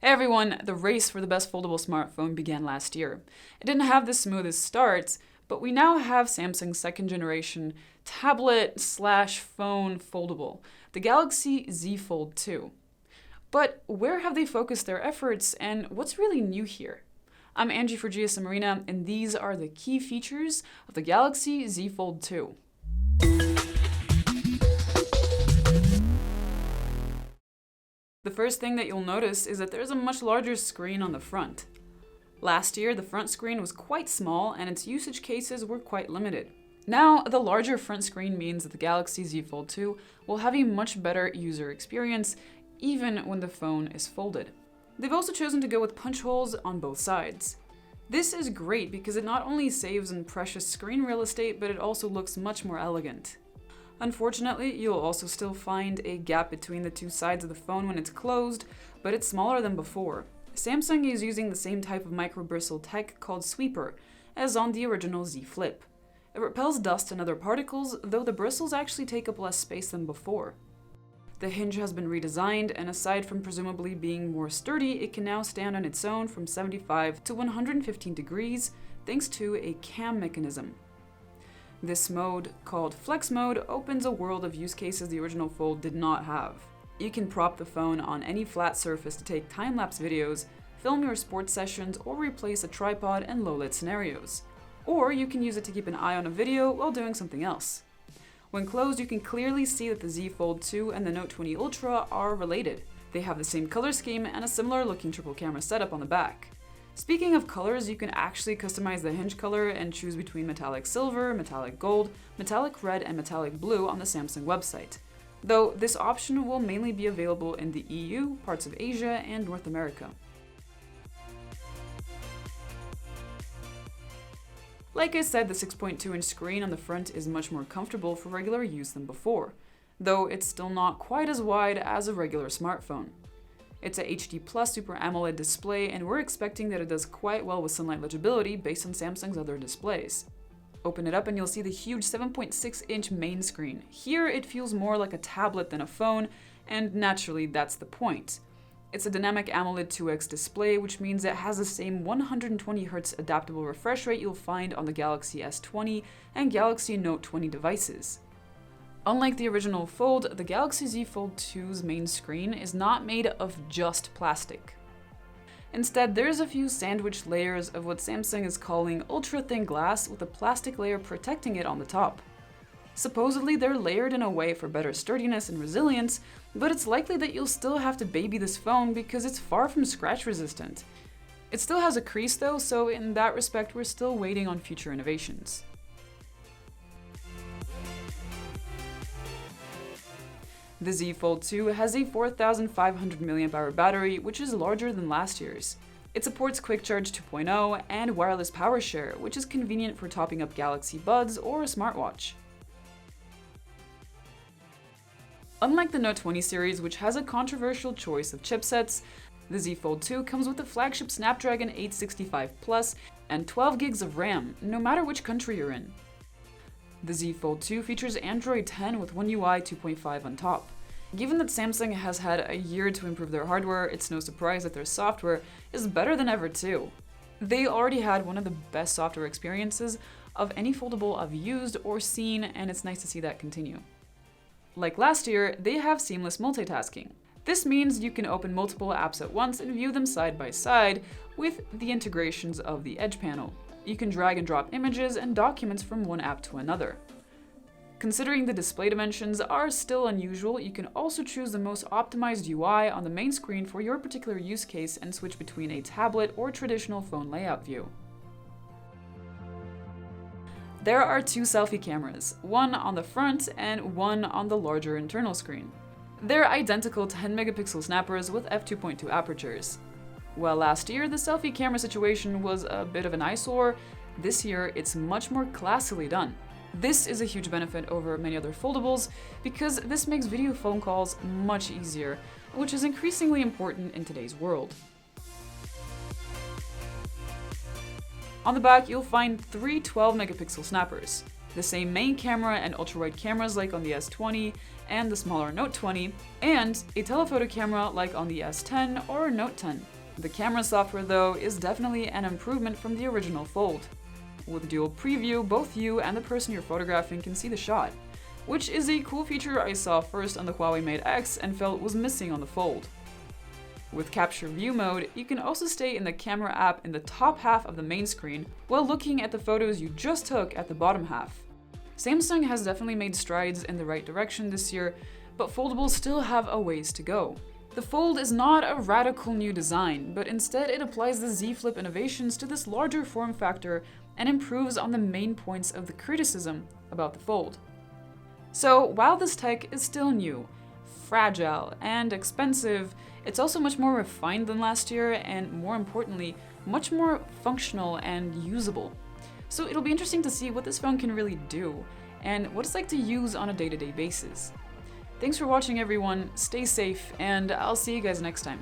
Hey everyone, the race for the best foldable smartphone began last year. It didn't have the smoothest starts, but we now have Samsung's second generation tablet/phone foldable, the Galaxy Z Fold2. But where have they focused their efforts and what's really new here? I'm Angie for GSM Arena, and these are the key features of the Galaxy Z Fold2. The first thing that you'll notice is that there's a much larger screen on the front. Last year, the front screen was quite small and its usage cases were quite limited. Now, the larger front screen means that the Galaxy Z Fold2 will have a much better user experience even when the phone is folded. They've also chosen to go with punch holes on both sides. This is great because it not only saves in precious screen real estate, but it also looks much more elegant. Unfortunately, you'll also still find a gap between the two sides of the phone when it's closed, but it's smaller than before. Samsung is using the same type of micro-bristle tech called sweeper as on the original Z Flip. It repels dust and other particles, though the bristles actually take up less space than before. The hinge has been redesigned, and aside from presumably being more sturdy, it can now stand on its own from 75 to 115 degrees thanks to a cam mechanism. This mode, called Flex Mode, opens a world of use cases the original Fold did not have. You can prop the phone on any flat surface to take time-lapse videos, film your sports sessions, or replace a tripod in low-lit scenarios. Or you can use it to keep an eye on a video while doing something else. When closed, you can clearly see that the Z Fold2 and the Note 20 Ultra are related. They have the same color scheme and a similar-looking triple camera setup on the back. Speaking of colors, you can actually customize the hinge color and choose between metallic silver, metallic gold, metallic red, and metallic blue on the Samsung website, though this option will mainly be available in the EU, parts of Asia, and North America. Like I said, the 6.2-inch screen on the front is much more comfortable for regular use than before, though it's still not quite as wide as a regular smartphone. It's a HD Plus Super AMOLED display, and we're expecting that it does quite well with sunlight legibility based on Samsung's other displays. Open it up and you'll see the huge 7.6-inch main screen. Here it feels more like a tablet than a phone, and naturally that's the point. It's a dynamic AMOLED 2X display, which means it has the same 120Hz adaptable refresh rate you'll find on the Galaxy S20 and Galaxy Note 20 devices. Unlike the original Fold, the Galaxy Z Fold2's main screen is not made of just plastic. Instead, there's a few sandwich layers of what Samsung is calling ultra-thin glass with a plastic layer protecting it on the top. Supposedly, they're layered in a way for better sturdiness and resilience, but it's likely that you'll still have to baby this phone because it's far from scratch resistant. It still has a crease though, so in that respect, we're still waiting on future innovations. The Z Fold2 has a 4,500 mAh battery, which is larger than last year's. It supports Quick Charge 2.0 and wireless power share, which is convenient for topping up Galaxy Buds or a smartwatch. Unlike the Note 20 series, which has a controversial choice of chipsets, the Z Fold2 comes with the flagship Snapdragon 865 Plus and 12 gigs of RAM, no matter which country you're in. The Z Fold2 features Android 10 with One UI 2.5 on top. Given that Samsung has had a year to improve their hardware, it's no surprise that their software is better than ever too. They already had one of the best software experiences of any foldable I've used or seen, and it's nice to see that continue. Like last year, they have seamless multitasking. This means you can open multiple apps at once and view them side by side with the integrations of the Edge panel. You can drag and drop images and documents from one app to another. Considering the display dimensions are still unusual, you can also choose the most optimized UI on the main screen for your particular use case and switch between a tablet or traditional phone layout view. There are two selfie cameras, one on the front and one on the larger internal screen. They're identical 10-megapixel snappers with f2.2 apertures. While last year the selfie camera situation was a bit of an eyesore, this year it's much more classily done. This is a huge benefit over many other foldables because this makes video phone calls much easier, which is increasingly important in today's world. On the back, you'll find three 12-megapixel snappers. the same main camera and ultra-wide cameras like on the S20 and the smaller Note 20, and a telephoto camera like on the S10 or Note 10. The camera software, though, is definitely an improvement from the original Fold. With dual preview, both you and the person you're photographing can see the shot, which is a cool feature I saw first on the Huawei Mate X and felt was missing on the Fold. With Capture View mode, you can also stay in the camera app in the top half of the main screen while looking at the photos you just took at the bottom half. Samsung has definitely made strides in the right direction this year, but foldables still have a ways to go. The Fold is not a radical new design, but instead it applies the Z Flip innovations to this larger form factor and improves on the main points of the criticism about the Fold. So while this tech is still new, fragile, and expensive, it's also much more refined than last year and, more importantly, much more functional and usable. So it'll be interesting to see what this phone can really do and what it's like to use on a day-to-day basis. Thanks for watching, everyone, stay safe, and I'll see you guys next time.